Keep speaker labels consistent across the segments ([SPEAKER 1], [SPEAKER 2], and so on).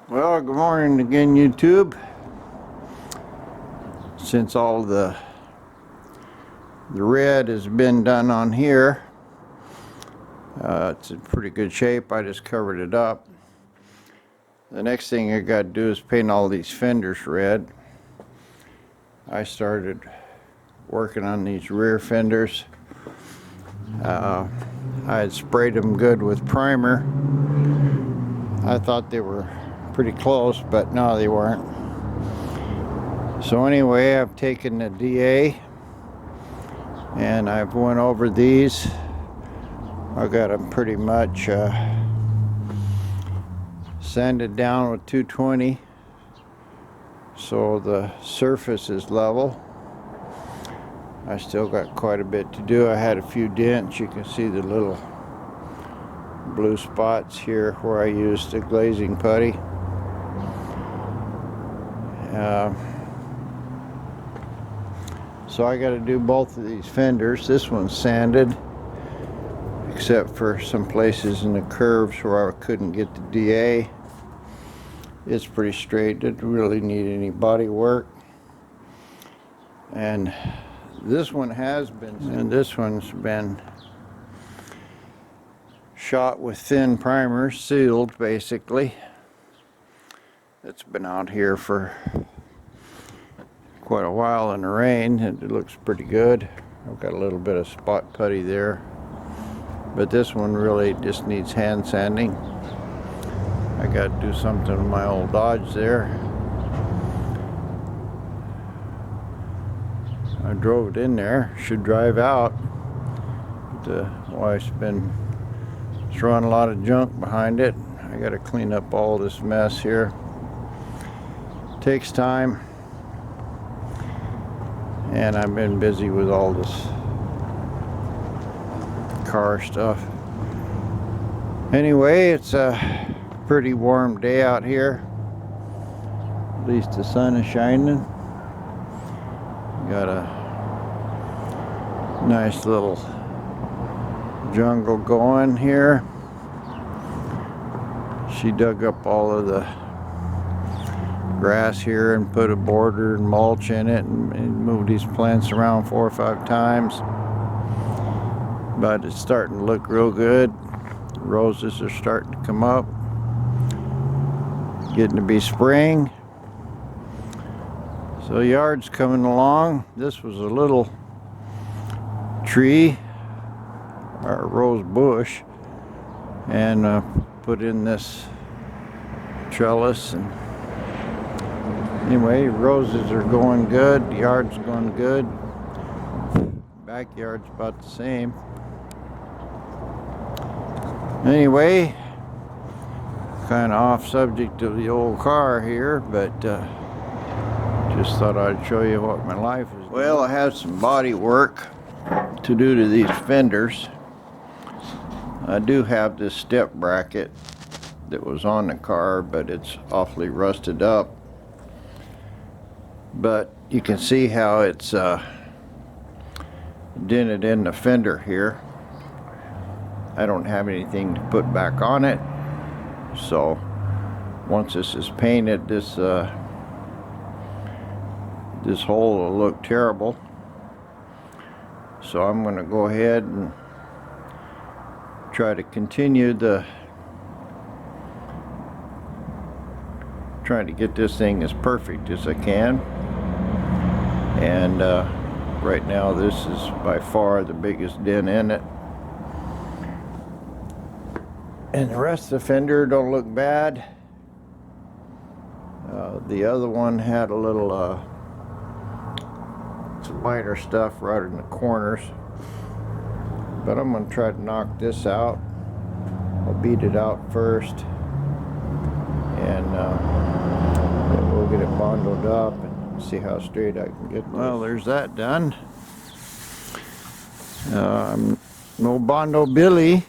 [SPEAKER 1] Well, good morning again, YouTube. Since all the red has been done on here, it's in pretty good shape. I just covered it up. The next thing I got to do is paint all these fenders red. I started working on these rear fenders. I had sprayed them good with primer. I thought they were pretty close, but no, they weren't. So anyway, I've taken the DA and I've went over these. I got them pretty much sanded down with 220 so the surface is level. I still got quite a bit to do. I had a few dents. You can see the little blue spots here where I used the glazing putty. So I got to do both of these fenders. This one's sanded, except for some places in the curves where I couldn't get the DA. It's pretty straight. Didn't really need any body work. And this one has been, and this one's been shot with thin primer, sealed basically. It's been out here for quite a while in the rain, and it looks pretty good. I've got a little bit of spot putty there, but this one really just needs hand sanding. I got to do something with my old Dodge there. I drove it in there, should drive out. The wife's been throwing a lot of junk behind it. I got to clean up all this mess here. Takes time, and I've been busy with all this car stuff. Anyway, it's a pretty warm day out here. At least the sun is shining. Got a nice little jungle going here. She dug up all of the grass here and put a border and mulch in it and moved these plants around 4 or 5 times. But it's starting to look real good. The roses are starting to come up. Getting to be spring. So yard's coming along. This was a little tree or rose bush, and put in this trellis. And anyway, roses are going good. The yard's going good. Backyard's about the same. Anyway, kind of off subject of the old car here, but just thought I'd show you what my life is. Well, I have some body work to do to these fenders. I do have this step bracket that was on the car, but it's awfully rusted up. But you can see how it's dented in the fender here. I don't have anything to put back on it, so once this is painted, this hole will look terrible. So I'm going to go ahead and try to continue trying to get this thing as perfect as I can. And right now this is by far the biggest dent in it. And the rest of the fender don't look bad. The other one had a little some minor stuff right in the corners, but I'm going to try to knock this out. I'll beat it out first, and then we'll get it bonded up and see how straight I can get this. Well, there's that done. No Bondo Billy,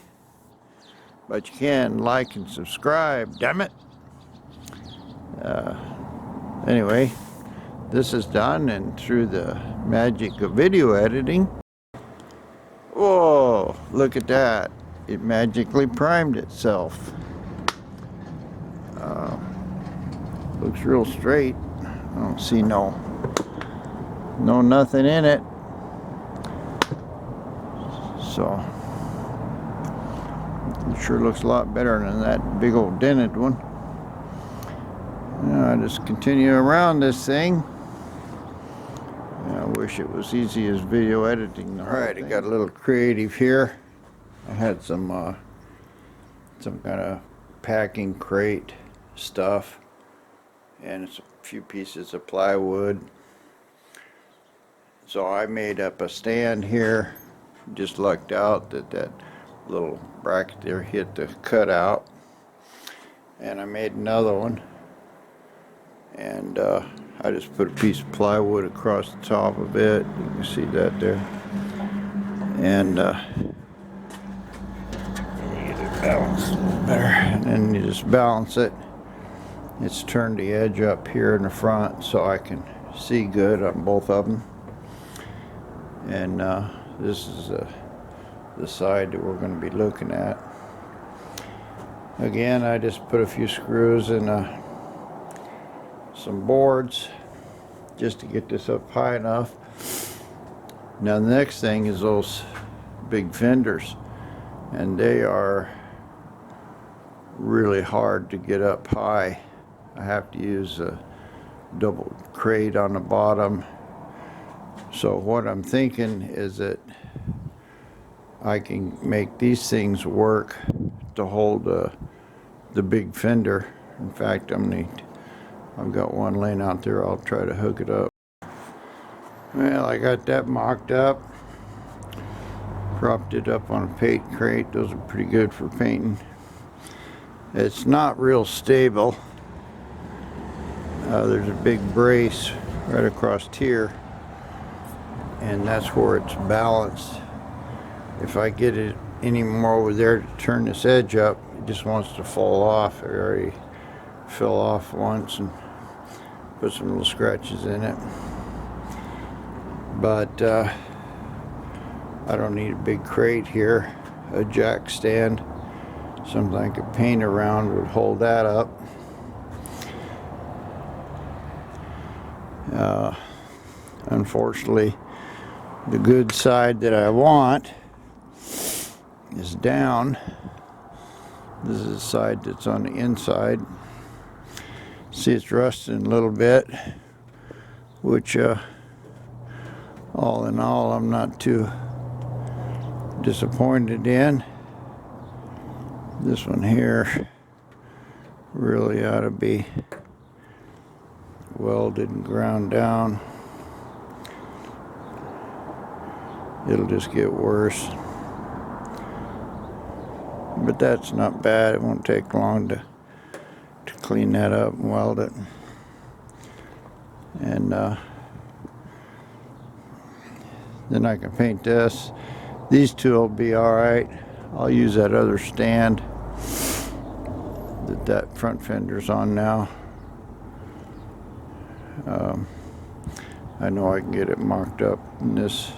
[SPEAKER 1] but you can like and subscribe, damn it. Anyway, this is done, and through the magic of video editing, whoa, look at that, it magically primed itself. Looks real straight. I don't see nothing in it. So it sure looks a lot better than that big old dented one. Now I just continue around this thing. I wish it was easy as video editing. Alright, I got a little creative here. I had some kind of packing crate stuff and a few pieces of plywood. So I made up a stand here. Just lucked out that little bracket there hit the cutout, and I made another one, and I just put a piece of plywood across the top of it. You can see that there, and you get it balanced a little better, and then you just balance it. It's turned the edge up here in the front so I can see good on both of them, and this is the side that we're going to be looking at. Again, I just put a few screws and some boards just to get this up high enough. Now the next thing is those big fenders, and they are really hard to get up high. I have to use a double crate on the bottom. So what I'm thinking is that I can make these things work to hold the big fender. In fact, I've got one laying out there. I'll try to hook it up. Well, I got that mocked up. Propped it up on a paint crate. Those are pretty good for painting. It's not real stable. There's a big brace right across here, and that's where it's balanced. If I get it any more over there to turn this edge up, it just wants to fall off. It already fell off once and put some little scratches in it. But I don't need a big crate here. A jack stand, something I could paint around would hold that up. Unfortunately, the good side that I want is down. This is the side that's on the inside. See, it's rusting a little bit, which all in all I'm not too disappointed in. This one here really ought to be welded and ground down. It'll just get worse. But that's not bad. It won't take long to clean that up and weld it. And then I can paint this. These two will be alright. I'll use that other stand that front fender's on now. I know I can get it marked up in this.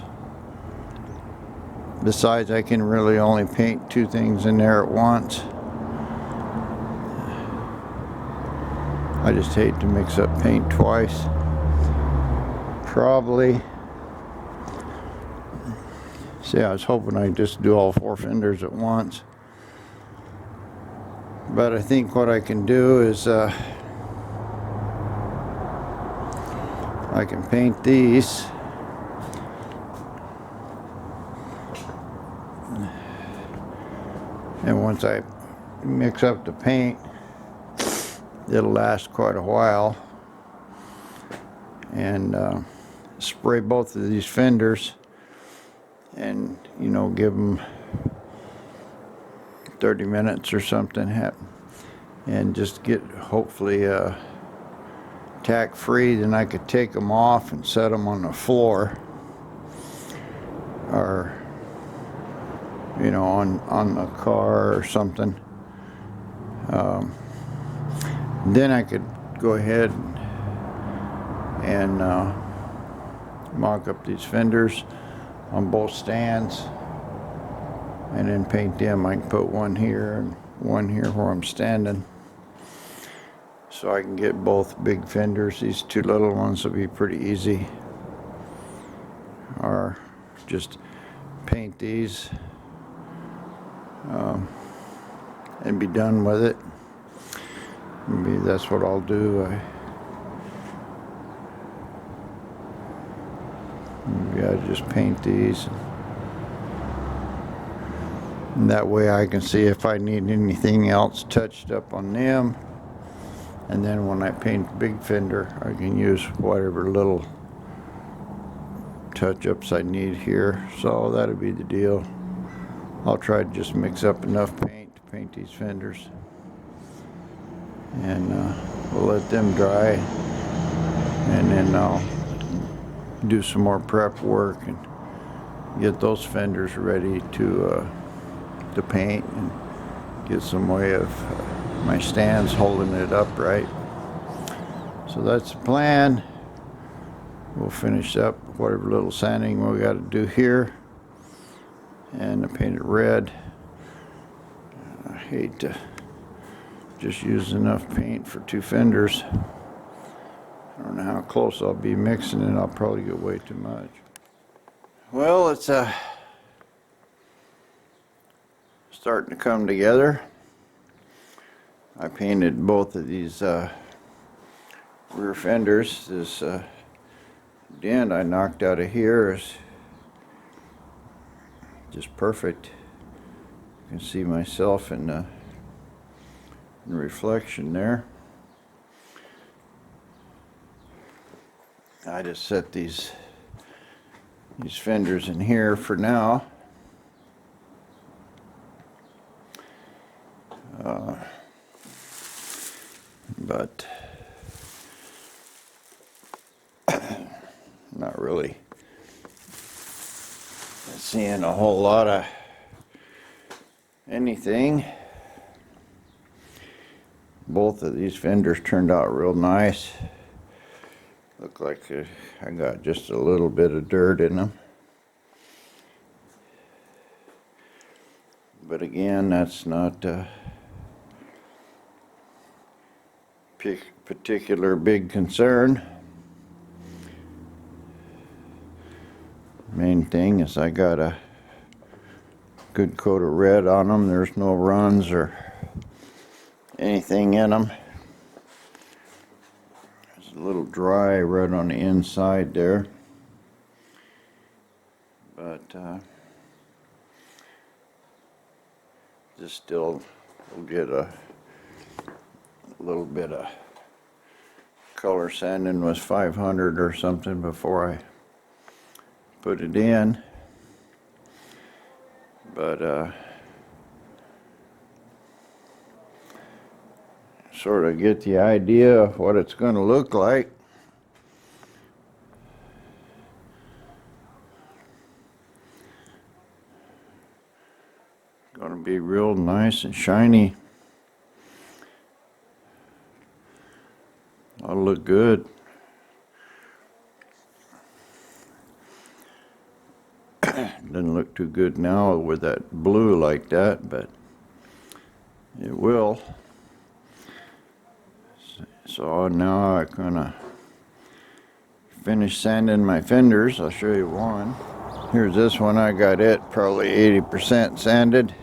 [SPEAKER 1] Besides, I can really only paint two things in there at once. I just hate to mix up paint twice. Probably. See, I was hoping I'd just do all four fenders at once. But I think what I can do is I can paint these. And once I mix up the paint, it'll last quite a while. And spray both of these fenders and, you know, give them 30 minutes or something, and just get hopefully tack free. Then I could take them off and set them on the floor, or you know, on the car or something. Then I could go ahead and mock up these fenders on both stands and then paint them. I can put one here and one here where I'm standing. so I can get both big fenders. These two little ones will be pretty easy. Or just paint these and be done with it. Maybe that's what I'll do. Maybe I just paint these. And that way I can see if I need anything else touched up on them. And then when I paint the big fender, I can use whatever little touch-ups I need here. So that'll be the deal. I'll try to just mix up enough paint to paint these fenders. And we'll let them dry. And then I'll do some more prep work and get those fenders ready to paint and get some way of my stands holding it upright. So that's the plan. We'll finish up whatever little sanding we got to do here and paint it red. I hate to just use enough paint for two fenders. I don't know how close I'll be mixing it. I'll probably get way too much. Well, it's starting to come together. I painted both of these rear fenders. This dent I knocked out of here is just perfect. You can see myself in the reflection there. I just set these fenders in here for now. But not really seeing a whole lot of anything. Both of these fenders turned out real nice. Look like I got just a little bit of dirt in them. But again, that's not particular big concern. Main thing is I got a good coat of red on them. There's no runs or anything in them. It's a little dry red on the inside there, but just still will get a little bit of color sanding. Was 500 or something before I put it in, but sort of get the idea of what it's going to look like. Going to be real nice and shiny. That'll look good. Doesn't look too good now with that blue like that, but it will. So now I'm gonna finish sanding my fenders. I'll show you one. Here's this one. I got it probably 80% sanded.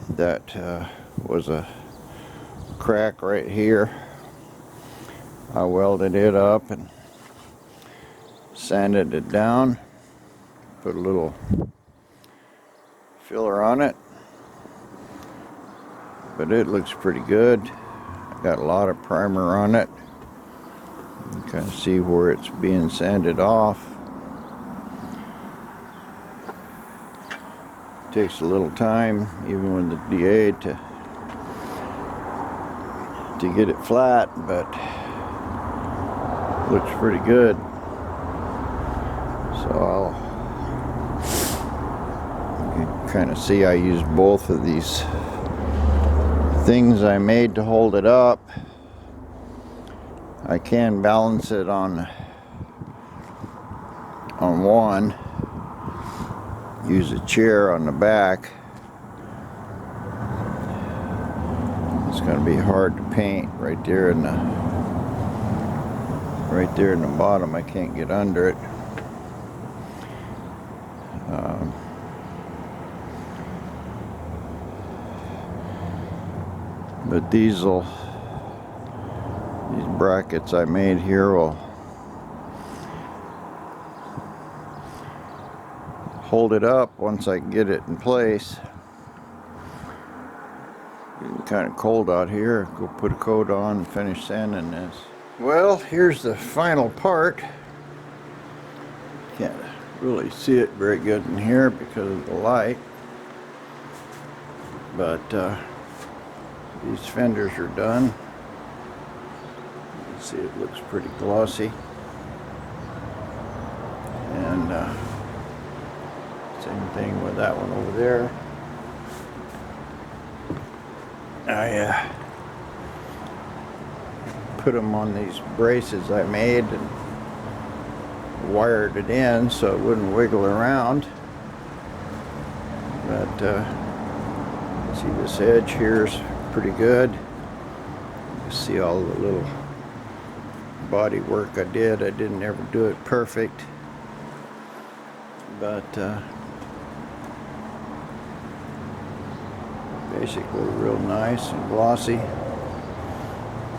[SPEAKER 1] That was a crack right here. I welded it up and sanded it down. Put a little filler on it, but it looks pretty good. Got a lot of primer on it. You can kind of see where it's being sanded off. Takes a little time, even with the DA, to get it flat, but looks pretty good. So you can kind of see I used both of these things I made to hold it up. I can balance it on one. Use a chair on the back. It's going to be hard to paint right there in the bottom. I can't get under it. But these brackets I made here will hold it up once I get it in place. It's kind of cold out here. Go put a coat on and finish sanding this. Well, here's the final part. Can't really see it very good in here because of the light, but these fenders are done. You can see it looks pretty glossy, and same thing with that one over there. I put them on these braces I made and wired it in so it wouldn't wiggle around. But see, this edge here is pretty good. You see all the little body work I did. I didn't ever do it perfect, but basically real nice and glossy.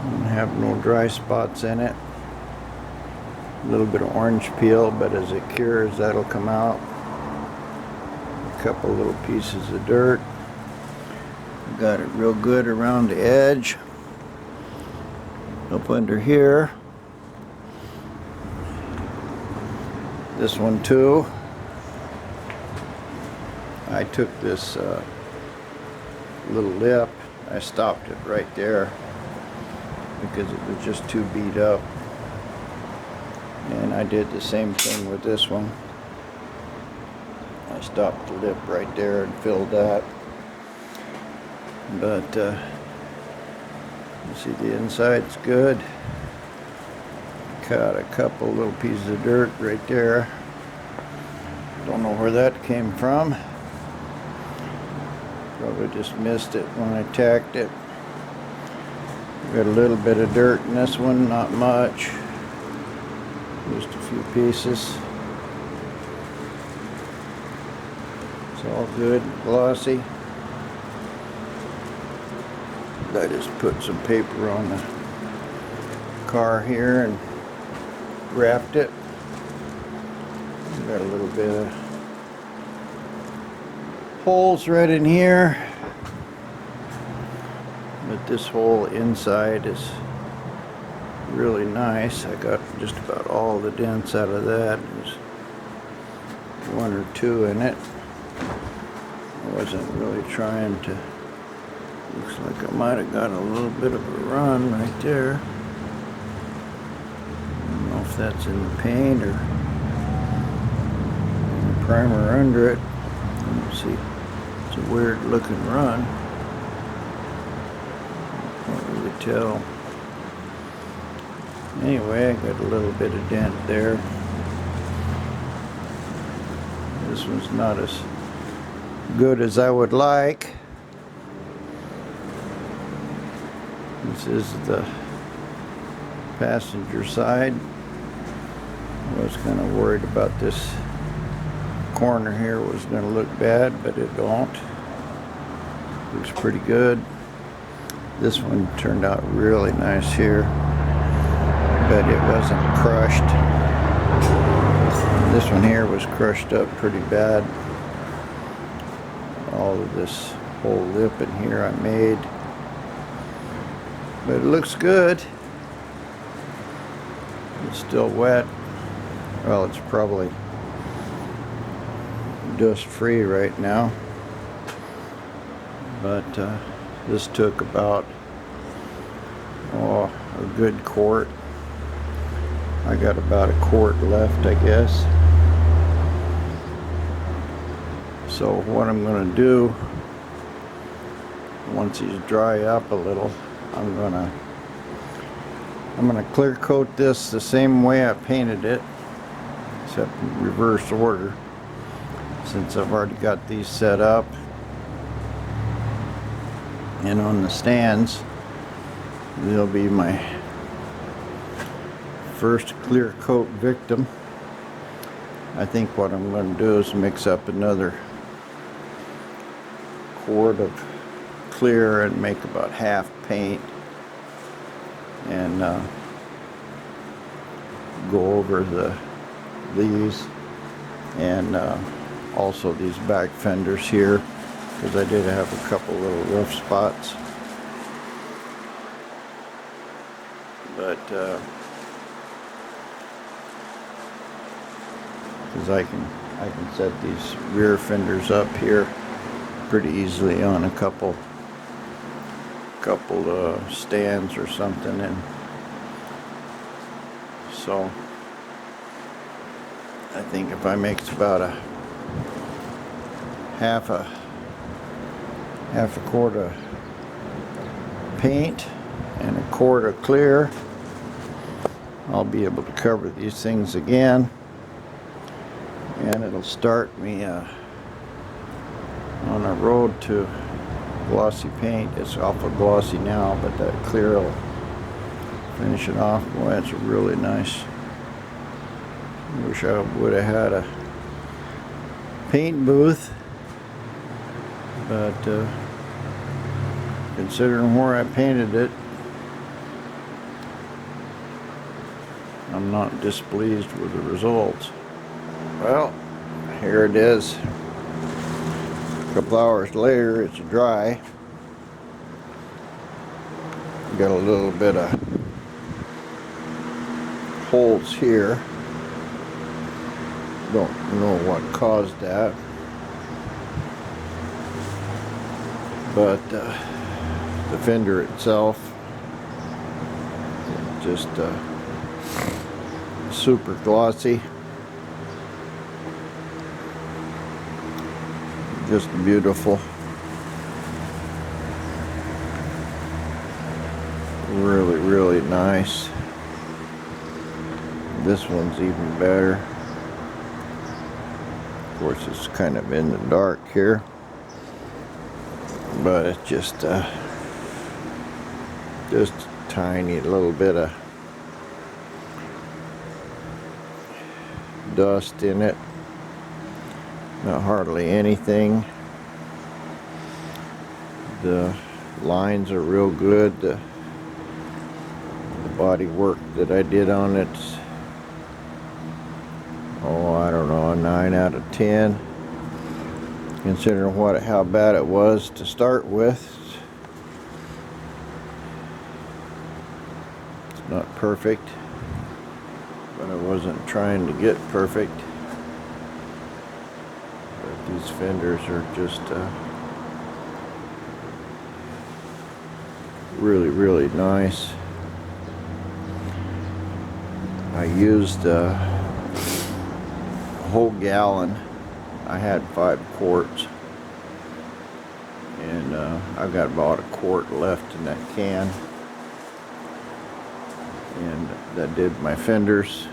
[SPEAKER 1] And have no dry spots in it. A little bit of orange peel, but as it cures, that'll come out. A couple little pieces of dirt. Got it real good around the edge. Up under here. This one too. I took this little lip, I stopped it right there because it was just too beat up. And I did the same thing with this one. I stopped the lip right there and filled that. But you see the inside's good. Cut a couple little pieces of dirt right there. Don't know where that came from. Probably just missed it when I tacked it. Got a little bit of dirt in this one, not much. Just a few pieces. It's all good, glossy. I just put some paper on the car here and wrapped it. Got a little bit of holes right in here, but this whole inside is really nice. I got just about all the dents out of that. There's one or two in it. I wasn't really trying to. Looks like I might have got a little bit of a run right there. I don't know if that's in the paint or in the primer under it. Let me see. It's a weird looking run. Can't really tell. Anyway, I got a little bit of dent there. This one's not as good as I would like. This is the passenger side. I was kind of worried about this corner here was going to look bad, but it don't. Looks pretty good. This one turned out really nice here, but it wasn't crushed. This one here was crushed up pretty bad. All of this whole lip in here I made. But it looks good. It's still wet. Well, it's probably dust free right now. But this took about a good quart. I got about a quart left, I guess. So what I'm going to do, once these dry up a little, I'm gonna clear coat this the same way I painted it, except in reverse order, since I've already got these set up and on the stands. They'll be my first clear coat victim. I think what I'm going to do is mix up another quart of clear and make about half paint, and go over these and also these back fenders here, because I did have a couple little rough spots. But because I can set these rear fenders up here pretty easily on a couple stands or something, and so I think if I mix about a half a quart of paint and a quart of clear, I'll be able to cover these things again, and it'll start me on a road to glossy paint. It's awful glossy now, but that clear will finish it off. Boy, that's really nice. Wish I would have had a paint booth, but considering where I painted it, I'm not displeased with the results. Well, here it is. A couple hours later, it's dry. Got a little bit of holes here. Don't know what caused that, but the fender itself just super glossy, just beautiful, really nice. This one's even better. Of course, it's kind of in the dark here, but it's just a tiny little bit of dust in it. Not hardly anything. The lines are real good. The body work that I did on it, I don't know, a 9 out of 10, considering how bad it was to start with. It's not perfect, but I wasn't trying to get perfect. But these fenders are just really nice. I used a whole gallon. I had 5 quarts, and I've got about a quart left in that can, and that did my fenders,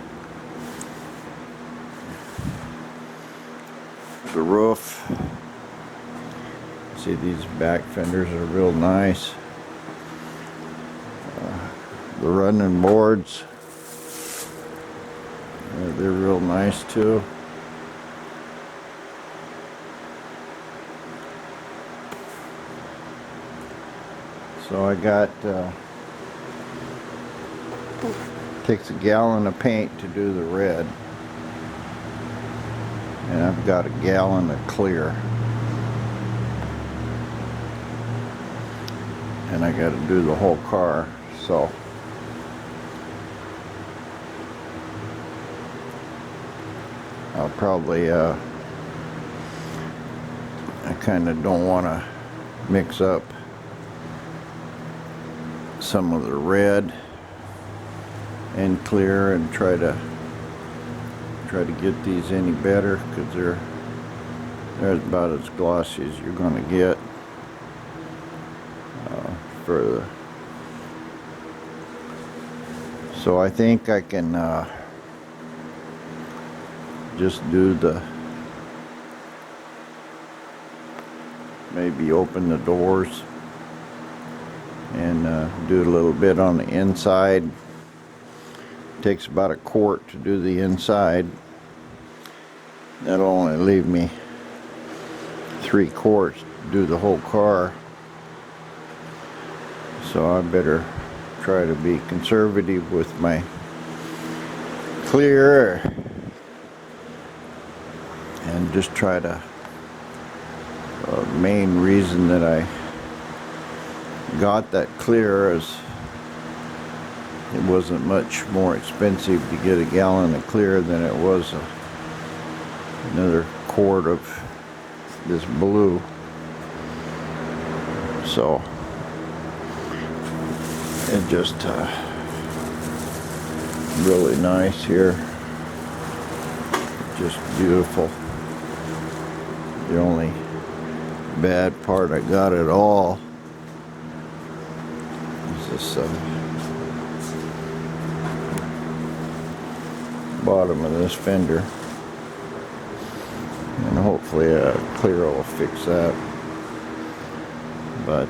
[SPEAKER 1] the roof. See, these back fenders are real nice. The running boards, they're real nice too. So I got takes a gallon of paint to do the red, and I've got a gallon of clear, and I got to do the whole car. So I'll probably I kind of don't want to mix up some of the red and clear and try to get these any better, because they're about as glossy as you're going to get for the. So I think I can just do maybe open the doors and and do a little bit on the inside. Takes about a quart to do the inside. That'll only leave me 3 quarts to do the whole car. So I better try to be conservative with my clear and just try to main reason that I got that clear is it wasn't much more expensive to get a gallon of clear than it was another quart of this blue. So it just really nice here, just beautiful. The only bad part I got at all is this bottom of this fender, and hopefully a clear will fix that. But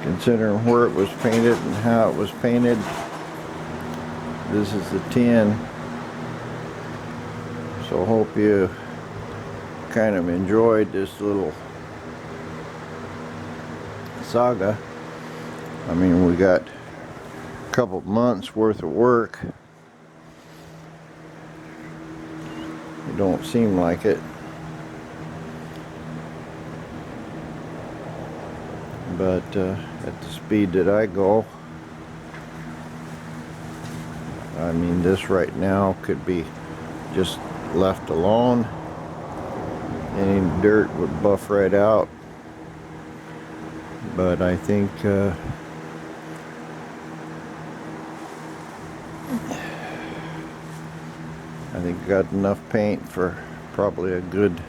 [SPEAKER 1] considering where it was painted and how it was painted, this is the 10. So hope you kind of enjoyed this little saga. I mean, we got a couple months worth of work. It don't seem like it, but at the speed that I go, I mean, this right now could be just left alone. Any dirt would buff right out. But I think got enough paint for probably a good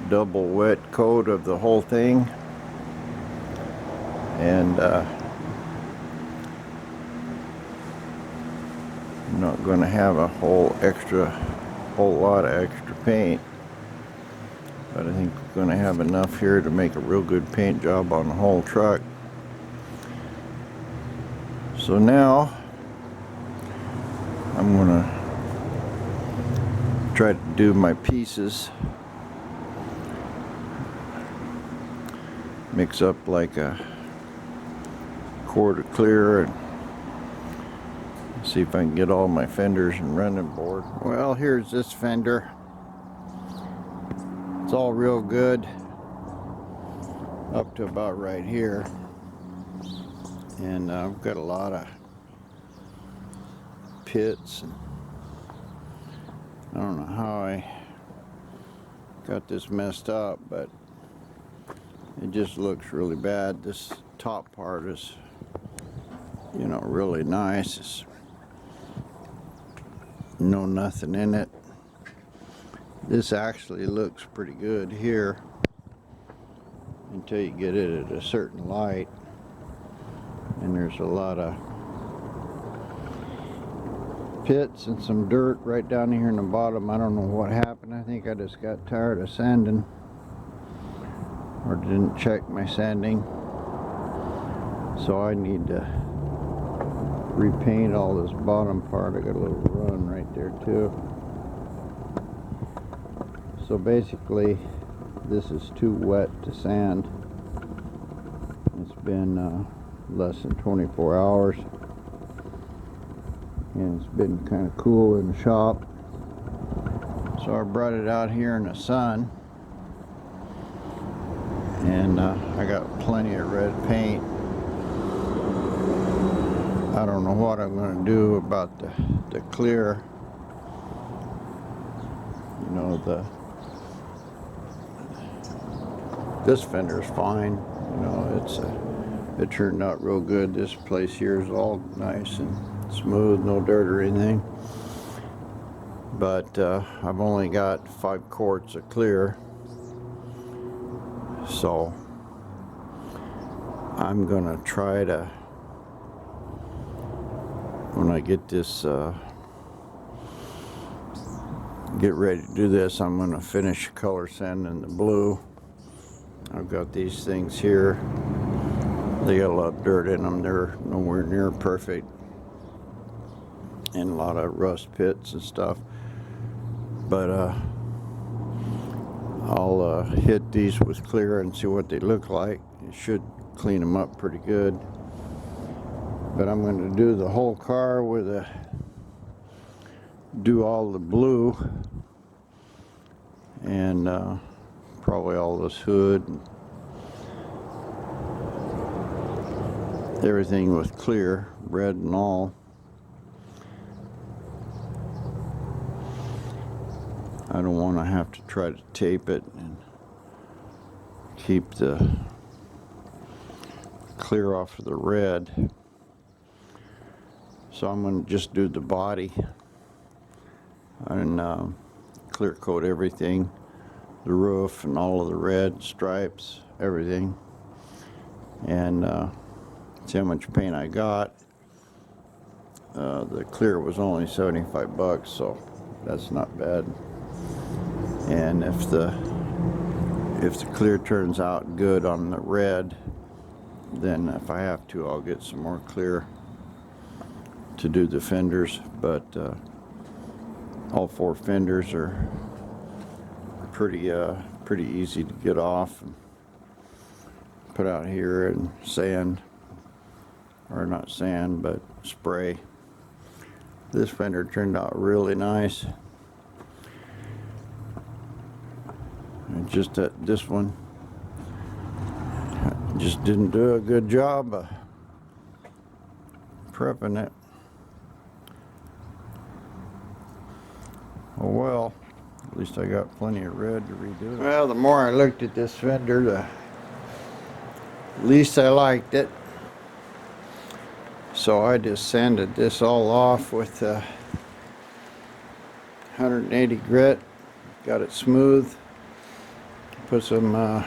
[SPEAKER 1] double wet coat of the whole thing. And I'm not going to have a whole lot of extra paint, but I think we're going to have enough here to make a real good paint job on the whole truck. So now I'm going to try to do my pieces, mix up like a quart of clear and see if I can get all my fenders and running board. Well, here's this fender. It's all real good up to about right here, and I've got a lot of pits, and I don't know how I got this messed up, but it just looks really bad. This top part is, you know, really nice. It's no nothing in it. This actually looks pretty good here until you get it at a certain light, and there's a lot of pits and some dirt right down here in the bottom. I don't know what happened. I think I just got tired of sanding or didn't check my sanding, so I need to repaint all this bottom part. I got a little run right there too. So basically this is too wet to sand. It's been less than 24 hours, and it's been kind of cool in the shop, so I brought it out here in the sun, and I got plenty of red paint. I don't know what I'm going to do about the clear. You know, this fender's fine. You know, it turned out real good. This place here is all nice and smooth, no dirt or anything. But I've only got 5 quarts of clear, so I'm gonna try to, when I get this get ready to do this, I'm going to finish color sanding the blue. I've got these things here. They got a lot of dirt in them. They're nowhere near perfect. And a lot of rust pits and stuff. But I'll hit these with clear and see what they look like. It should clean them up pretty good. But I'm going to do the whole car with do all the blue and probably all this hood and everything with clear, red and all. I don't want to have to try to tape it and keep the clear off of the red. So I'm going to just do the body and clear coat everything, the roof and all of the red stripes, everything, and see how much paint I got. The clear was only 75 bucks, so that's not bad. And if the clear turns out good on the red, then if I have to, I'll get some more clear to do the fenders. But all 4 fenders are pretty easy to get off and put out here and sand, or not sand, but spray. This fender turned out really nice. And just that this one just didn't do a good job of prepping it. Oh well, at least I got plenty of red to redo it. Well, the more I looked at this fender, the least I liked it. So I just sanded this all off with 180 grit, got it smooth, put some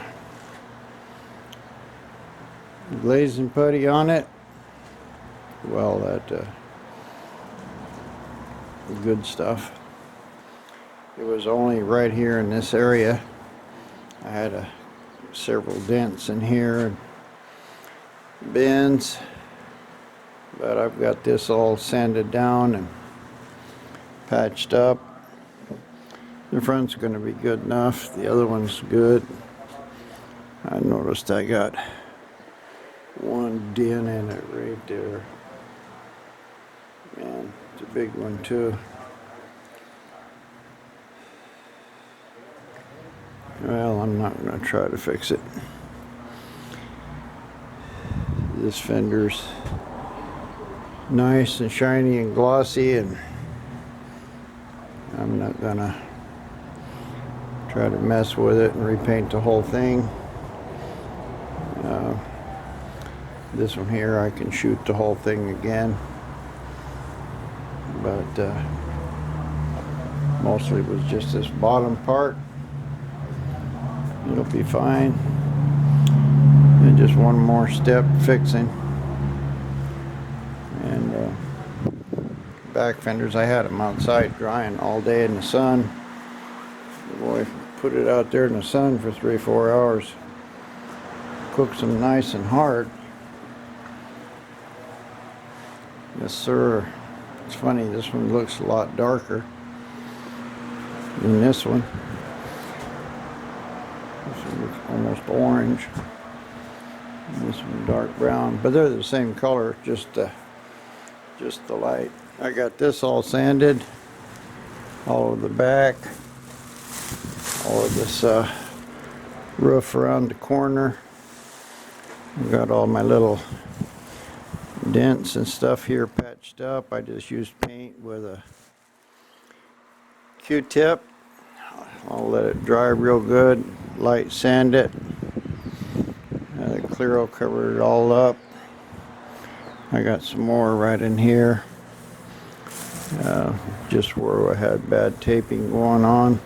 [SPEAKER 1] glazing putty on it. Well, that good stuff. It was only right here in this area. I had several dents in here and bends, but I've got this all sanded down and patched up. The front's going to be good enough. The other one's good. I noticed I got one dent in it right there. Man, it's a big one too. Well, I'm not going to try to fix it. This fender's nice and shiny and glossy, and I'm not going to try to mess with it and repaint the whole thing. This one here, I can shoot the whole thing again, but mostly it was just this bottom part. It'll be fine. And just one more step fixing. And back fenders, I had them outside drying all day in the sun. Boy, put it out there in the sun for 3-4 hours. Cooks them nice and hard. Yes, sir. It's funny, this one looks a lot darker than this one. This one looks almost orange. And this one dark brown, but they're the same color, just the light. I got this all sanded, all of the back, all of this roof around the corner. I've got all my little dents and stuff here patched up. I just used paint with a Q-tip. I'll let it dry real good, light sand it. The clear will cover it all up. I got some more right in here, just where I had bad taping going on.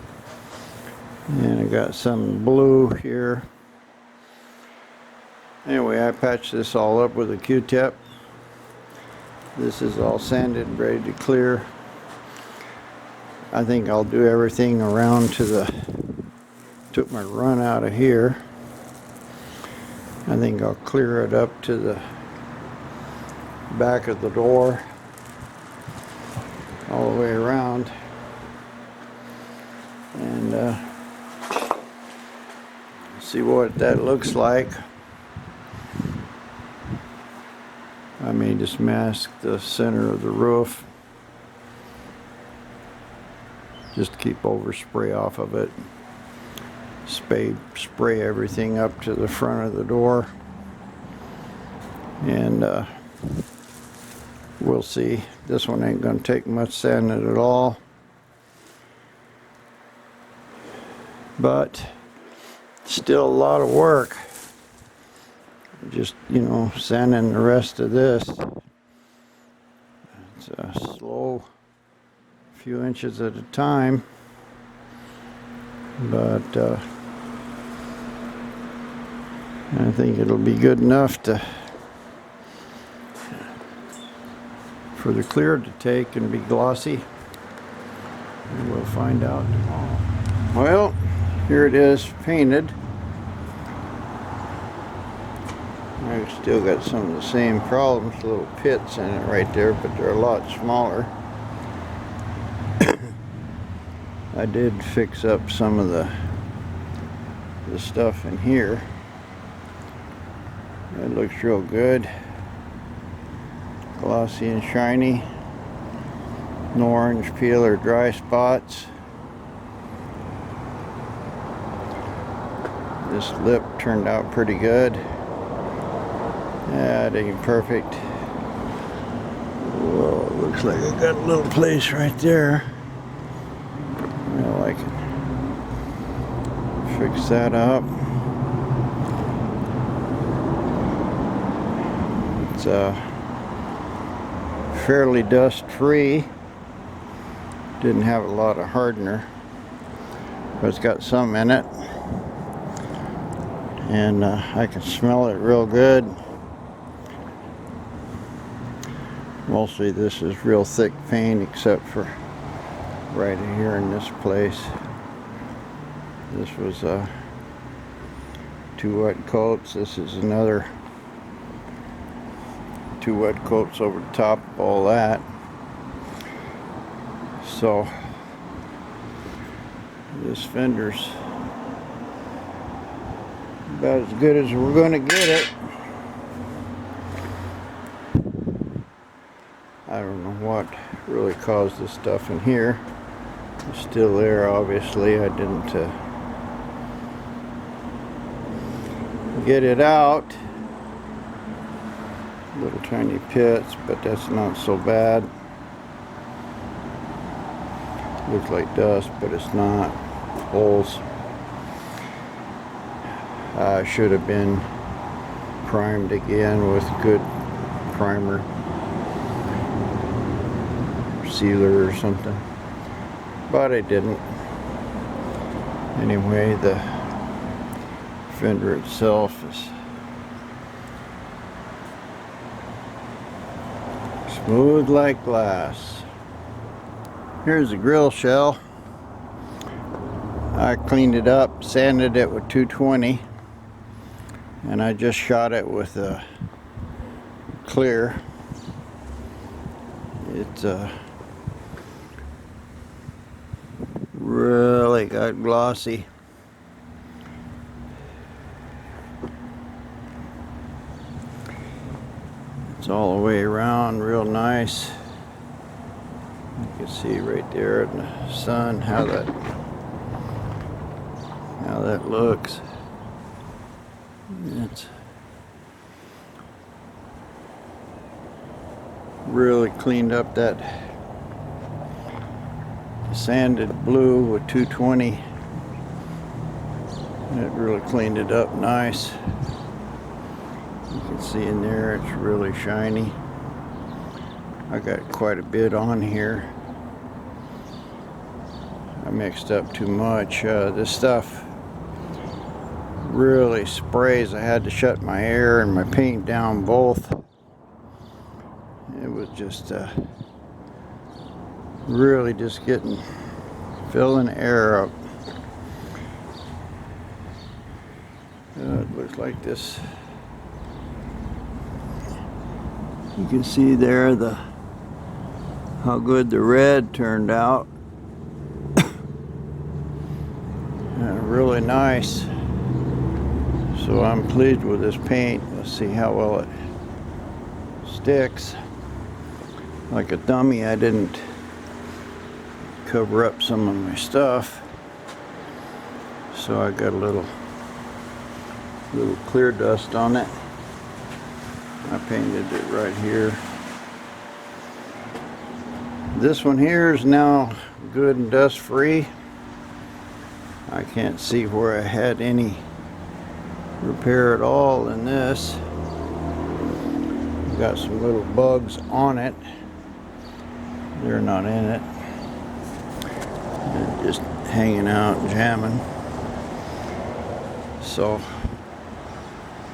[SPEAKER 1] And I got some blue here. Anyway, I patched this all up with a Q-tip. This is all sanded and ready to clear. I think I'll do everything around to the, took my run out of here. I think I'll clear it up to the back of the door all the way around, and see what that looks like. I may just mask the center of the roof, just to keep overspray off of it. Spray everything up to the front of the door, and we'll see. This one ain't gonna take much sanding at all, but still a lot of work. Just, you know, sanding the rest of this. It's a slow, few inches at a time, but I think it'll be good enough for the clear to take and be glossy. And we'll find out tomorrow. Well, here it is painted. I've still got some of the same problems, little pits in it right there, but they're a lot smaller. I did fix up some of the stuff in here. It looks real good. Glossy and shiny. No orange peel or dry spots. This lip turned out pretty good. Yeah, it ain't perfect. Well, it looks like I got a little place right there. Well, I can fix that up. It's fairly dust free. Didn't have a lot of hardener, but it's got some in it, and I can smell it real good. Mostly this is real thick paint, except for right here in this place. This was 2 wet coats. This is another 2 wet coats over the top of all that. So this fender's about as good as we're going to get it. I don't know what really caused this stuff in here. It's still there, obviously. I didn't get it out. Little tiny pits, but that's not so bad. Looks like dust, but it's not. Holes. Should have been primed again with good primer, sealer or something, but I didn't. Anyway, the fender itself is smooth like glass. Here's the grill shell. I cleaned it up, sanded it with 220, and I just shot it with a clear. It's really got glossy. It's all the way around real nice. You can see right there in the sun how that looks. It's really cleaned up that sanded blue with 220. It really cleaned it up nice. You can see in there it's really shiny. I got quite a bit on here. I mixed up too much. This stuff really sprays. I had to shut my air and my paint down both. It was just really just getting filling air up. It looks like this. You can see there how good the red turned out. Really nice. So I'm pleased with this paint. Let's see how well it sticks. Like a dummy, I didn't cover up some of my stuff, so I got a little clear dust on it. I painted it right here. This one here is now good and dust free. I can't see where I had any repair at all in this. Got some little bugs on it. They're not in it. They're just hanging out, jamming. So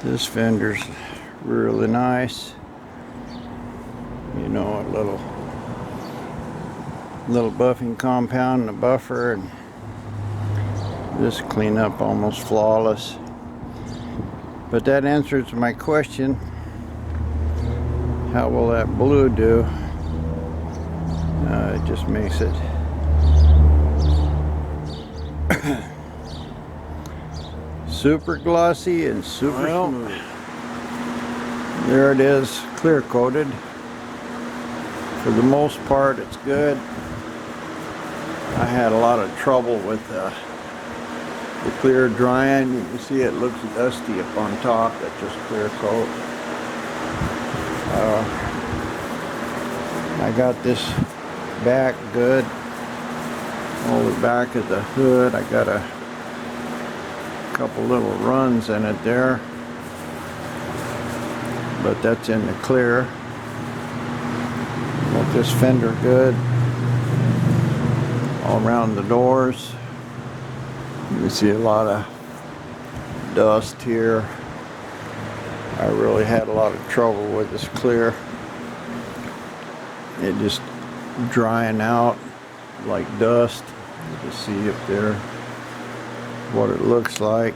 [SPEAKER 1] this fender's really nice. You know, a little buffing compound and a buffer, and this cleanup almost flawless. But that answers my question, how will that blue do? It just makes it super glossy and super smooth. There it is, clear coated. For the most part, it's good. I had a lot of trouble with the clear drying. You can see it looks dusty up on top. That's just clear coat. I got this back good. All the back of the hood. I got a couple little runs in it there, but that's in the clear. Got this fender good. All around the doors. You can see a lot of dust here. I really had a lot of trouble with this clear. It just drying out like dust. You can see up there what it looks like.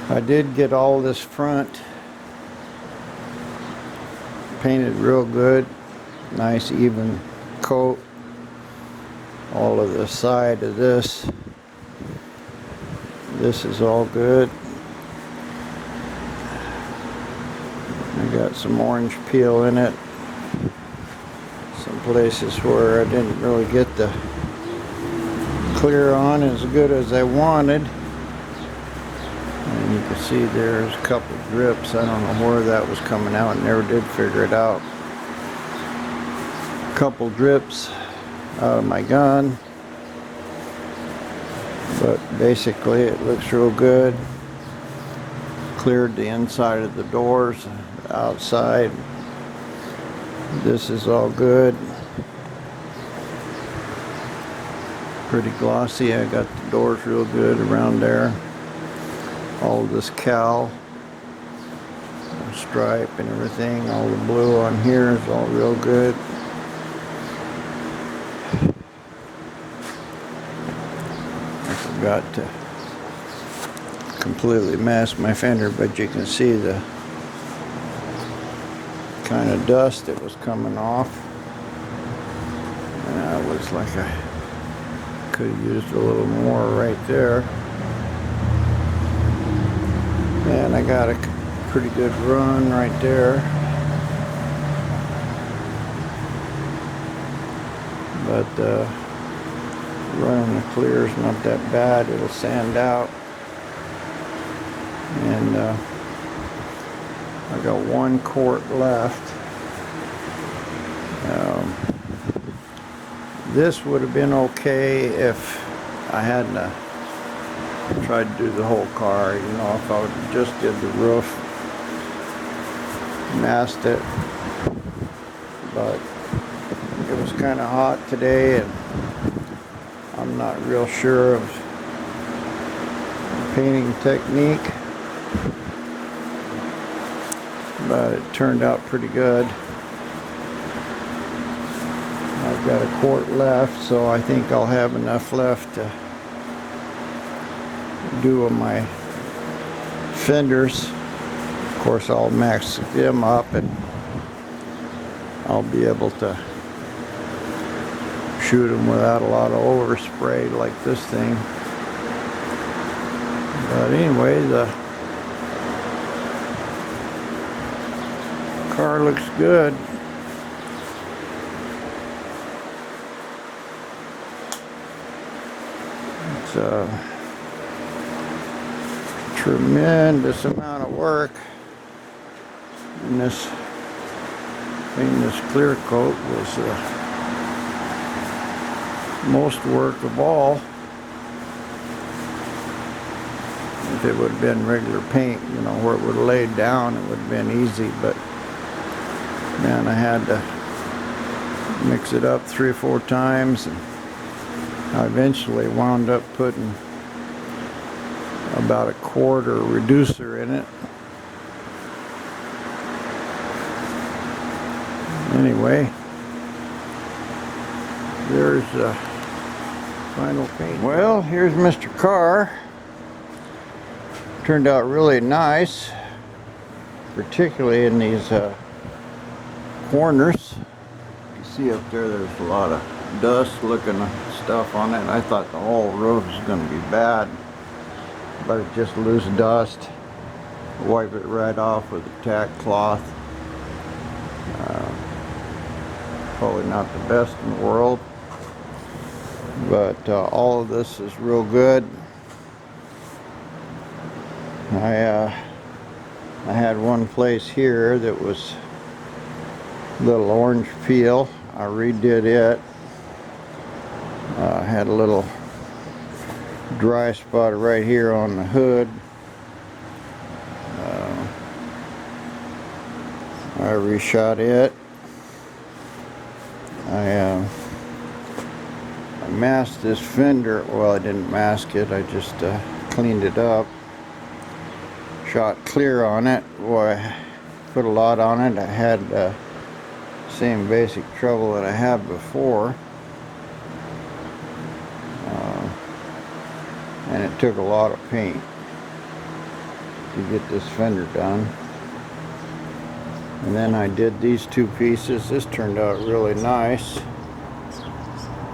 [SPEAKER 1] I did get all this front painted real good. Nice even coat. All of the side of this is all good. I got some orange peel in it. Some places where I didn't really get the clear on as good as I wanted. And you can see there's a couple drips. I don't know where that was coming out. I never did figure it out. A couple drips out of my gun, but basically it looks real good. Cleared the inside of the doors, the outside. This is all good. Pretty glossy. I got the doors real good around there. All this cowl, stripe and everything, all the blue on here is all real good. I forgot to completely mask my fender, but you can see the kind of dust that was coming off. And I was like, I could have used a little more right there. And I got a pretty good run right there. But running the clear is not that bad. It'll sand out. And I got 1 quart left. This would have been okay if I hadn't tried to do the whole car. You know, if I would have just did the roof, masked it. But it was kind of hot today, and I'm not real sure of painting technique, but it turned out pretty good. I I've got a quart left, so I think I'll have enough left to do with my fenders. Of course, I'll max them up and I'll be able to shoot them without a lot of overspray like this thing. But anyway, the car looks good. It's a tremendous amount of work, and this clear coat was the most work of all. If it would have been regular paint, you know, where it would have laid down, it would have been easy, but man, I had to mix it up 3 or 4 times, and I eventually wound up putting about a quarter reducer in it. Anyway, there's the final paint. Well, here's Mr. Carr. Turned out really nice, particularly in these corners. You see up there, there's a lot of dust looking stuff on it. I thought the whole roof was going to be bad, but it's just loose dust. Wipe it right off with a tack cloth. Probably not the best in the world, but all of this is real good. I had one place here that was a little orange peel. I redid it. Had a little dry spot right here on the hood. I reshot it. I masked this fender. Well, I didn't mask it. I just cleaned it up. Shot clear on it. Boy, I put a lot on it. I had the same basic trouble that I had before. And it took a lot of paint to get this fender done. And then I did these 2 pieces. This turned out really nice.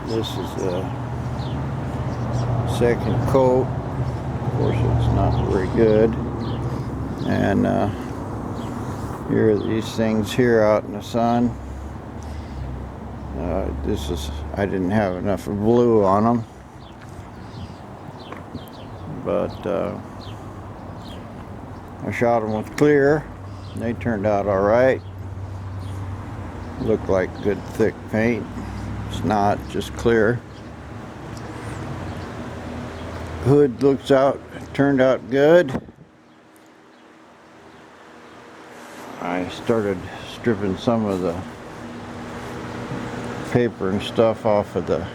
[SPEAKER 1] This is the second coat. Of course, it's not very good. And here are these things here out in the sun. I didn't have enough blue on them, but I shot them with clear. They turned out all right. Looked like good thick paint. It's not, just clear. Hood turned out good. I started stripping some of the paper and stuff off of the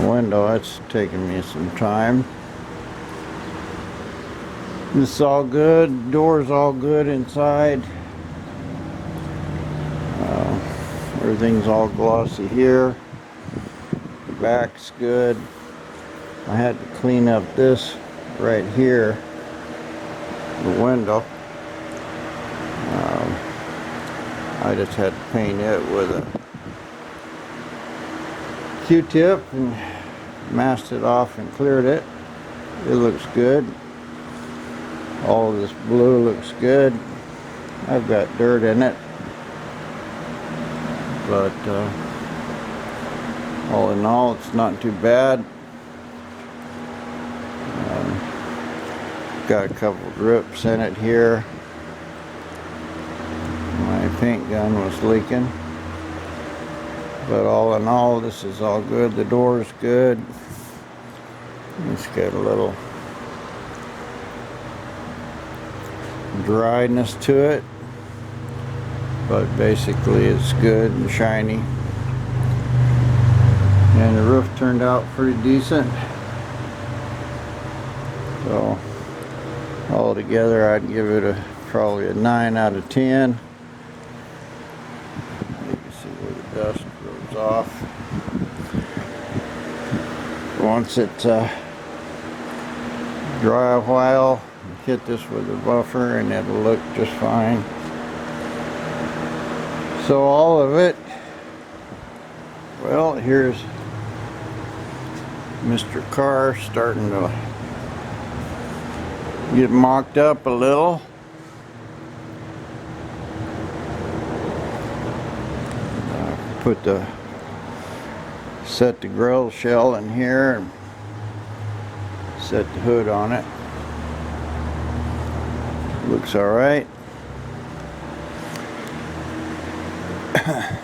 [SPEAKER 1] window. It's taken me some time. This is all good. Door's all good inside. Everything's all glossy here. The back's good. I had to clean up this right here, the window. I just had to paint it with a Q-tip and masked it off and cleared it. It looks good. All of this blue looks good. I've got dirt in it, but all in all, it's not too bad. Got a couple drips in it here. My paint gun was leaking, but all in all, this is all good. The door's good. It's got a little dryness to it, but basically it's good and shiny. And the roof turned out pretty decent. So altogether, I'd give it probably a 9 out of 10. You can see where the dust goes once it's dry a while, hit this with a buffer and it'll look just fine. So all of it, well, here's Mr. Car starting to get mocked up a little. Set the grill shell in here and set the hood on it. Looks all right. I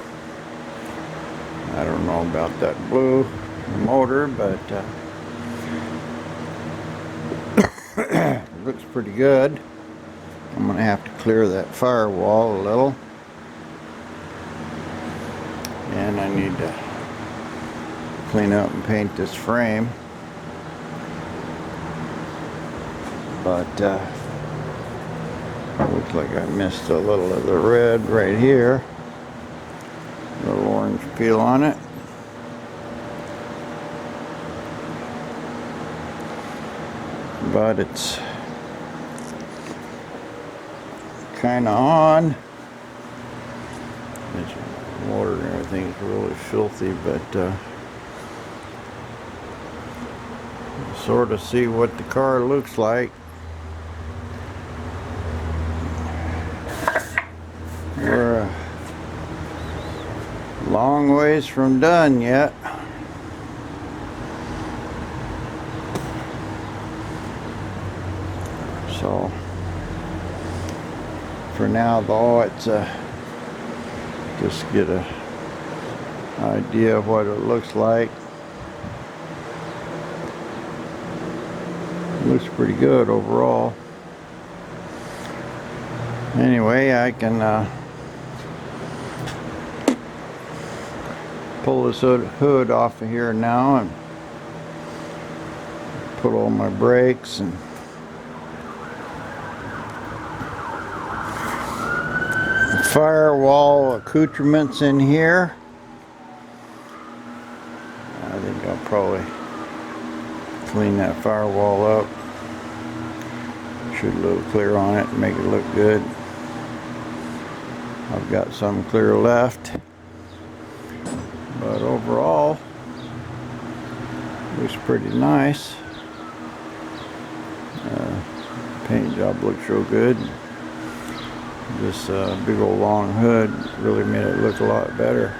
[SPEAKER 1] don't know about that blue motor, but it looks pretty good. I'm gonna have to clear that firewall a little, and I need to clean up and paint this frame. But looks like I missed a little of the red right here. A little orange peel on it. But it's kind of on. This water and everything is really filthy, but sort of see what the car looks like. We're a long ways from done yet. So for now though, it's just get a idea of what it looks like. Looks pretty good overall. Anyway, I can pull this hood off of here now and put all my brakes and firewall accoutrements in here. I think I'll probably clean that firewall up. Should a little clear on it and make it look good. I've got some clear left, but overall looks pretty nice. Paint job looks real good. This big old long hood really made it look a lot better.